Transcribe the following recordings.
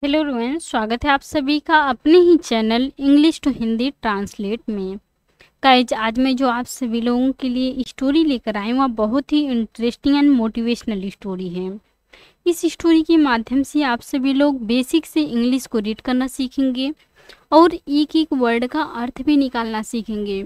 Hello everyone, स्वागत है आप सभी का अपने ही channel English to Hindi translate में। गाइज, आज मैं जो आप सभी लोगों के लिए स्टोरी लेकर आई हूँ वह बहुत ही इंटरेस्टिंग एंड मोटिवेशनल स्टोरी है। इस स्टोरी के माध्यम से आप सभी लोग बेसिक से इंग्लिश को रीड करना सीखेंगे और एक एक वर्ड का अर्थ भी निकालना सीखेंगे,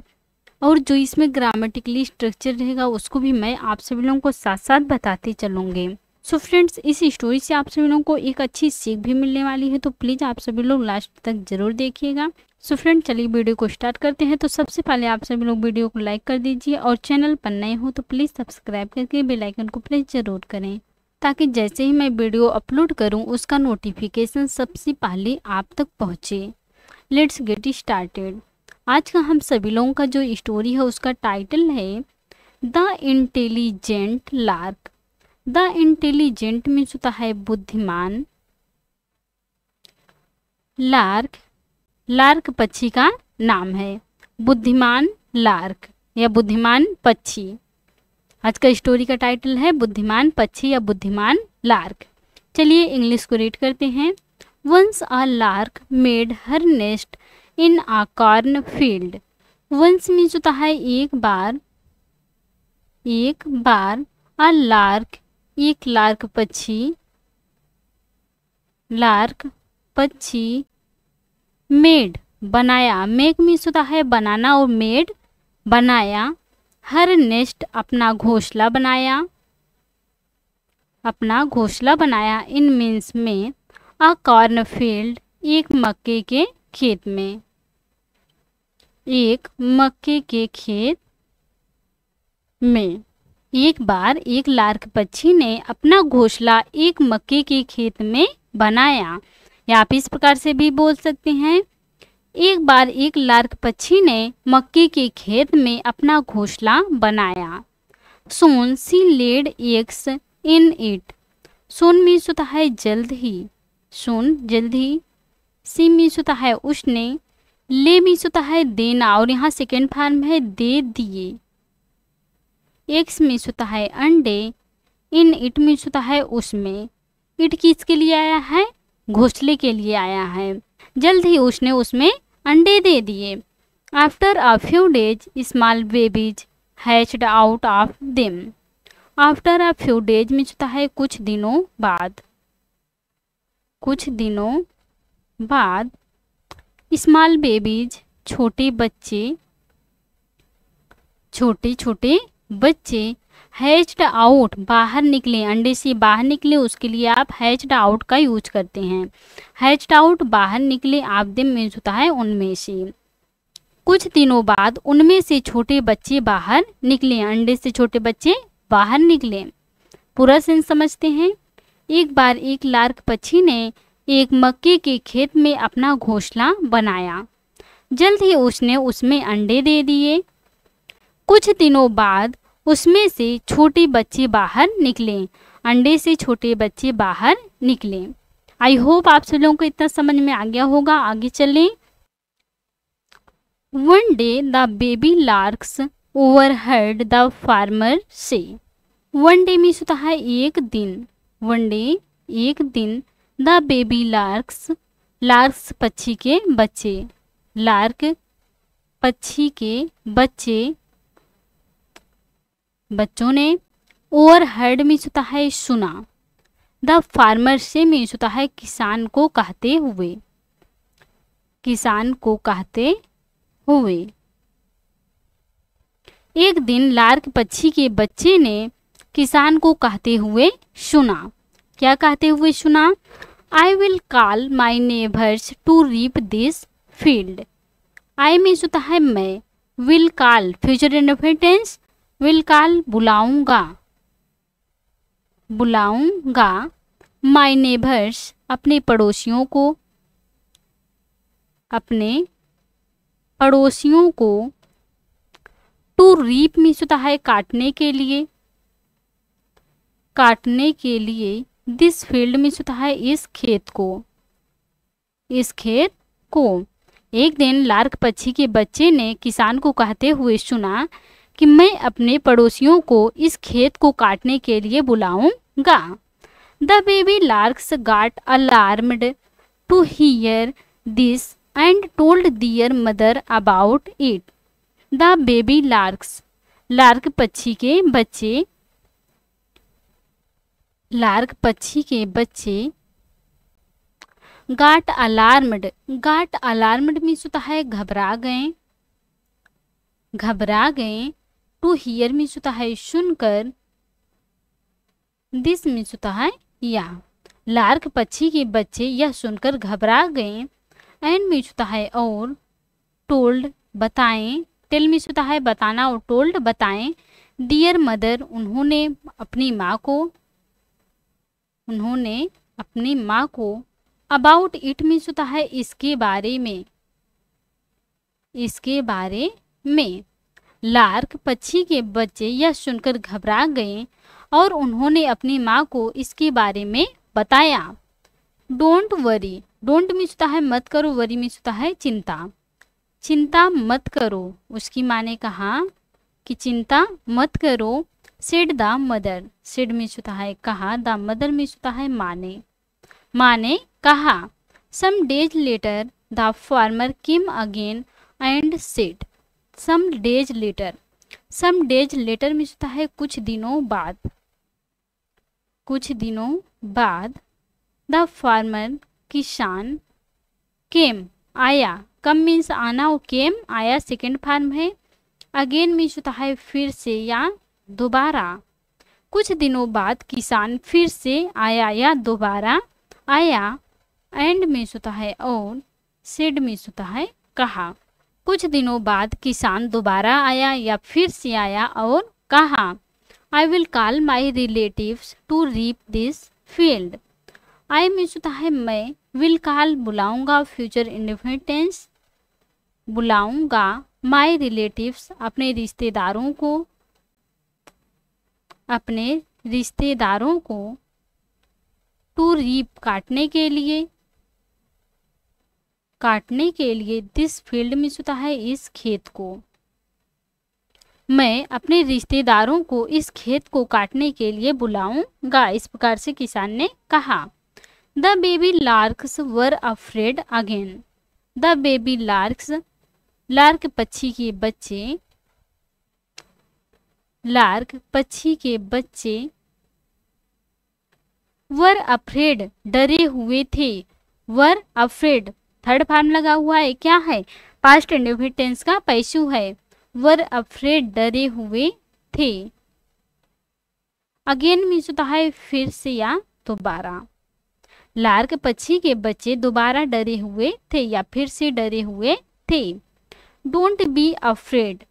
और जो इसमें ग्रामेटिकली स्ट्रक्चर रहेगा उसको भी मैं आप सभी लोगों को साथ साथ बताते चलूँगी। सो फ्रेंड्स, इस स्टोरी से आप सभी लोगों को एक अच्छी सीख भी मिलने वाली है, तो प्लीज़ आप सभी लोग लास्ट तक जरूर देखिएगा। सो फ्रेंड, चलिए वीडियो को स्टार्ट करते हैं। तो सबसे पहले आप सभी लोग वीडियो को लाइक कर दीजिए और चैनल पर नए हो तो प्लीज़ सब्सक्राइब करके बेल आइकन को प्रेस जरूर करें, ताकि जैसे ही मैं वीडियो अपलोड करूं उसका नोटिफिकेशन सबसे पहले आप तक पहुंचे। Let's get started. आज का हम सभी लोगों का जो स्टोरी है उसका टाइटल है the intelligent lark. The intelligent means होता है बुद्धिमान। लार्क, लार्क पक्षी का नाम है। बुद्धिमान लार्क या बुद्धिमान पक्षी। आज का स्टोरी का टाइटल है बुद्धिमान पक्षी या बुद्धिमान लार्क। चलिए इंग्लिश को रीड करते हैं। Once a lark made her nest in a corn field. Once means होता है एक बार। एक बार अ लार्क, एक लार्क पक्षी, लार्क पक्षी मेड बनाया। मेक मीन्स होता है बनाना और मेड बनाया। हर नेस्ट अपना घोंसला बनाया। अपना घोंसला बनाया इन मीन्स में अ कॉर्न फील्ड, एक मक्के के खेत में। एक मक्के के खेत में। एक बार एक लार्क पक्षी ने अपना घोंसला एक मक्के के खेत में बनाया, या आप इस प्रकार से भी बोल सकते हैं, एक बार एक लार्क पक्षी ने मक्के के खेत में अपना घोंसला बनाया। Soon she laid eggs in it. Soon means होता है जल्द ही। सोन जल्द ही। सी मीन्स होता है उसने। ले मीन्स होता है देना, और यहाँ सेकेंड फॉर्म है दे दिए। एग्स मीन्स होता है अंडे। इन इट मीन्स होता है उसमें। इट किसके लिए आया है? घोंसले के लिए आया है। जल्द ही उसने उसमें अंडे दे दिए। After a few days small babies hatched out of them. After a few days means होता है कुछ दिनों बाद। कुछ दिनों बाद स्मॉल बेबीज छोटे बच्चे, छोटे छोटे बच्चे हैच्ड आउट बाहर निकले, अंडे से बाहर निकले, उसके लिए आप हैच्ड आउट का यूज करते हैं। हैच्ड आउट बाहर निकले, आप देम मीन्स होता है उनमें से। कुछ दिनों बाद उनमें से छोटे बच्चे बाहर निकले, अंडे से छोटे बच्चे बाहर निकले। पूरा सेंस समझते हैं। एक बार एक लार्क पक्षी ने एक मक्के के खेत में अपना घोंसला बनाया। जल्द ही उसने उसमें अंडे दे दिए। कुछ दिनों बाद उसमें से छोटे बच्चे बाहर निकले, अंडे से छोटे बच्चे बाहर निकले। आई होप आप सब लोगों को इतना समझ में आ गया होगा। आगे चलें। One day the baby larks overheard the farmer say. One day means होता है एक दिन। वन डे एक दिन। द बेबी लार्क्स, लार्क्स पक्षी के बच्चे, लार्क पक्षी के बच्चे, बच्चों ने ओवरहर्ड मीन्स होता है सुना। द फार्मर से मीन्स होता है किसान को कहते हुए। किसान को कहते हुए। एक दिन लार्क पक्षी के बच्चे ने किसान को कहते हुए सुना। क्या कहते हुए सुना? I will call my neighbours to reap this field. I means होता है मैं। Will call future indefinite tense. Will call बुलाऊंगा, बुलाऊंगा। माई नेबर्स अपने पड़ोसियों को, अपने पड़ोसियों को। टू रीप मीन्स होता है काटने के लिए, काटने के लिए। दिस फील्ड मीन्स होता है इस खेत को, इस खेत को। एक दिन लार्क पक्षी के बच्चे ने किसान को कहते हुए सुना कि मैं अपने पड़ोसियों को इस खेत को काटने के लिए बुलाऊंगा। The baby larks got alarmed to hear this and told their mother about it. The baby larks, lark पक्षी के बच्चे, लार्क पक्षी के बच्चे got alarmed, got alarmed means होता है घबरा गए, घबरा गए। टू हियर मीन्स होता है सुनकर, दिस मीन्स होता है यह। लार्क पक्षी के बच्चे यह सुनकर घबरा गए। एंड मीन्स होता है और, टोल्ड बताएं, टेल मीन्स होता है बताना और टोल्ड बताएं। डियर मदर उन्होंने अपनी माँ को, उन्होंने अपनी माँ को। अबाउट इट मीन्स होता है इसके बारे में, इसके बारे में। लार्क पक्षी के बच्चे यह सुनकर घबरा गए और उन्होंने अपनी माँ को इसके बारे में बताया। डोंट वरी, डोंट मीन्स होता है मत करो, वरी मीन्स होता है चिंता, चिंता मत करो। उसकी माँ ने कहा कि चिंता मत करो। Said the mother, said means होता है कहा, द मदर मीन्स होता है माँ ने, माँ ने कहा। Some days later the farmer came again and said, some days later, some days later means होता है कुछ दिनों बाद, कुछ दिनों बाद। द फार्मर किसान, केम आया, कम मीन्स आना और केम आया सेकेंड फॉर्म है। अगेन मीन्स होता है फिर से या दोबारा। कुछ दिनों बाद किसान फिर से आया या दोबारा आया। एंड मीन्स होता है और, सेड मीन्स होता है कहा। कुछ दिनों बाद किसान दोबारा आया या फिर से आया और कहा। I will call my relatives to reap this field. I means होता है मैं, विल कॉल बुलाऊंगा, फ्यूचर इंडेफिनिट टेंस, बुलाऊंगा। माई रिलेटिव्स अपने रिश्तेदारों को, अपने रिश्तेदारों को। टू रीप काटने के लिए, काटने के लिए। दिस फील्ड मीन्स होता है इस खेत को, मैं अपने रिश्तेदारों को इस खेत को काटने के लिए बुलाऊंगा, इस प्रकार से किसान ने कहा। The baby larks were afraid again, the baby larks, lark पक्षी के बच्चे, लार्क पक्षी के बच्चे। वर अफ्रेड डरे हुए थे, वर अफ्रेड थर्ड फॉर्म लगा हुआ है, क्या है, पास्ट इंडेफिनिट टेंस का पैसिव है। वर अफ्रेड डरे हुए थे। अगेन मीन्स होता है फिर से या दोबारा। लार्क पक्षी के बच्चे दोबारा डरे हुए थे या फिर से डरे हुए थे। Don't be afraid,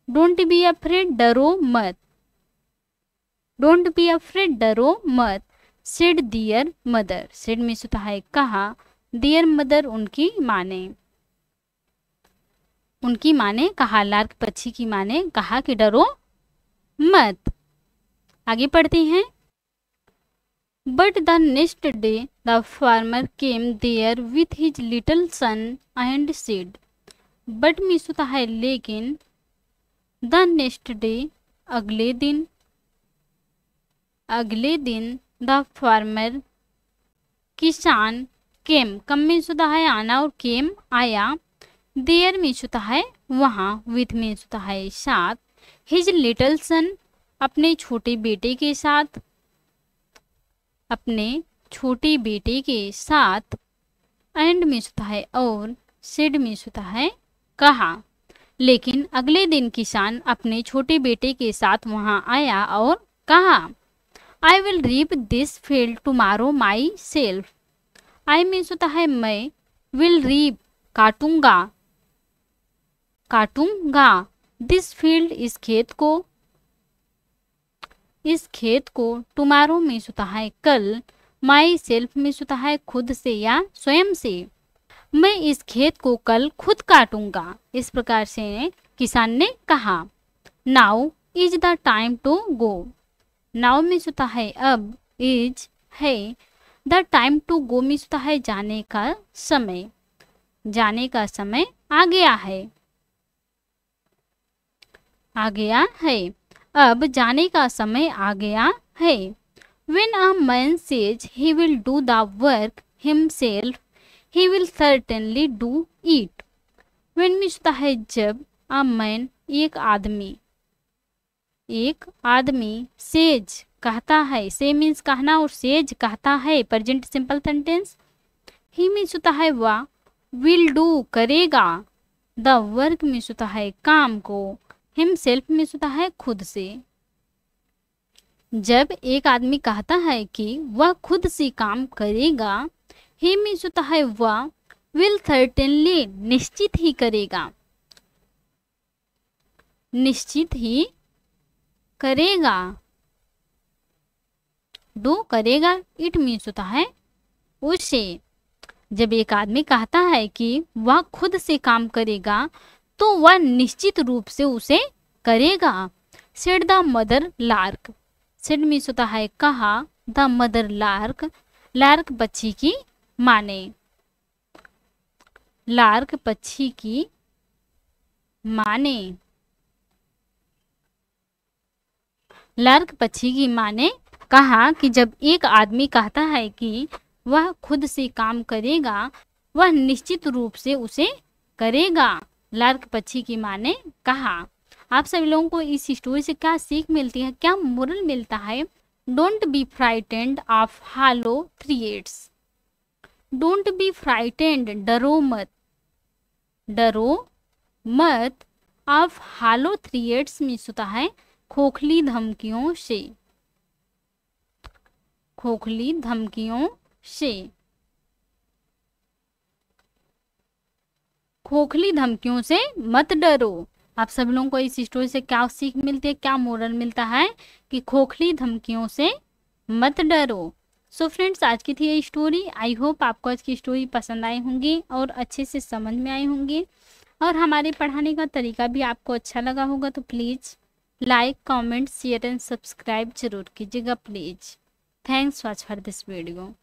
don't be afraid डरो मत, डोंट बी अफ्रेड डरो मत। सेड दियर मदर, सेड मीन्स होता है कहा, दियर मदर उनकी माँ ने, उनकी माँ ने कहा, लार्क पक्षी की माँ ने कहा कि डरो मत। आगे पढ़ते हैं। But the next day the farmer came there with his little son and said. But means होता है लेकिन, द नेक्स्ट डे अगले दिन, अगले दिन। द फार्मर किसान, केम कम मीन्स होता है आना और केम आया। देयर मीन्स होता है वहाँ, विथ मीन्स होता है साथ। हिज लिटिल सन अपने छोटे बेटे के साथ, अपने छोटे बेटे के साथ। एंड मीन्स होता है और, सेड मीन्स होता है कहा। लेकिन अगले दिन किसान अपने छोटे बेटे के साथ वहाँ आया और कहा। I will reap this field tomorrow myself. I means होता है मैं, विल रीप काटूंगा, काटूंगा। दिस फील्ड इस खेत को, इस खेत को। टुमारो मीन्स होता है कल। माई सेल्फ मीन्स होता है खुद से या स्वयं से। मैं इस खेत को कल खुद काटूंगा, इस प्रकार से किसान ने कहा। Now is the time to go. Now means होता है अब, इज है। The time to go means होता है जाने का समय, जाने का समय आ गया है, आ गया है। अब जाने का समय आ गया है। When a man says he will do the work himself, he will certainly do it. When means होता है जब, अ मैन एक आदमी सेज कहता है, से मीन्स कहना और सेज कहता है, प्रेजेंट सिंपल सेंटेंस। ही मीन्स होता है वह, विल डू करेगा, द वर्क मीन्स होता है काम को, हिमसेल्फ मीन्स होता है खुद से। जब एक आदमी कहता है कि वह खुद से काम करेगा, ही मीन्स होता है वह विल सर्टेनली निश्चित ही करेगा, निश्चित ही करेगा। डू करेगा, इट मीन्स होता है उसे। जब एक आदमी कहता है कि वह खुद से काम करेगा तो वह निश्चित रूप से उसे करेगा। Said the mother lark, said means होता है कहा, द मदर लार्क, लार्क पक्षी की माने, लार्क पक्षी की माने, लार्क पक्षी की माने कहा कि जब एक आदमी कहता है कि वह खुद से काम करेगा, वह निश्चित रूप से उसे करेगा, लार्क पक्षी की माने कहा। आप सभी लोगों को इस स्टोरी से क्या सीख मिलती है, क्या मोरल मिलता है? Don't be frightened of hello threads, don't be frightened, डरो मत, डरो मत, ऑफ हालो थ्रेड्स मीन्स होता है खोखली धमकियों से, खोखली धमकियों से, खोखली धमकियों से मत डरो। आप सभी लोगों को इस स्टोरी से क्या सीख मिलती है, क्या मोरल मिलता है कि खोखली धमकियों से मत डरो। सो फ्रेंड्स, आज की थी ये स्टोरी। आई होप आपको आज की स्टोरी पसंद आई होंगी और अच्छे से समझ में आई होंगी, और हमारे पढ़ाने का तरीका भी आपको अच्छा लगा होगा। तो please like, comment, share and subscribe जरूर कीजिएगा please. Thanks watch for this video.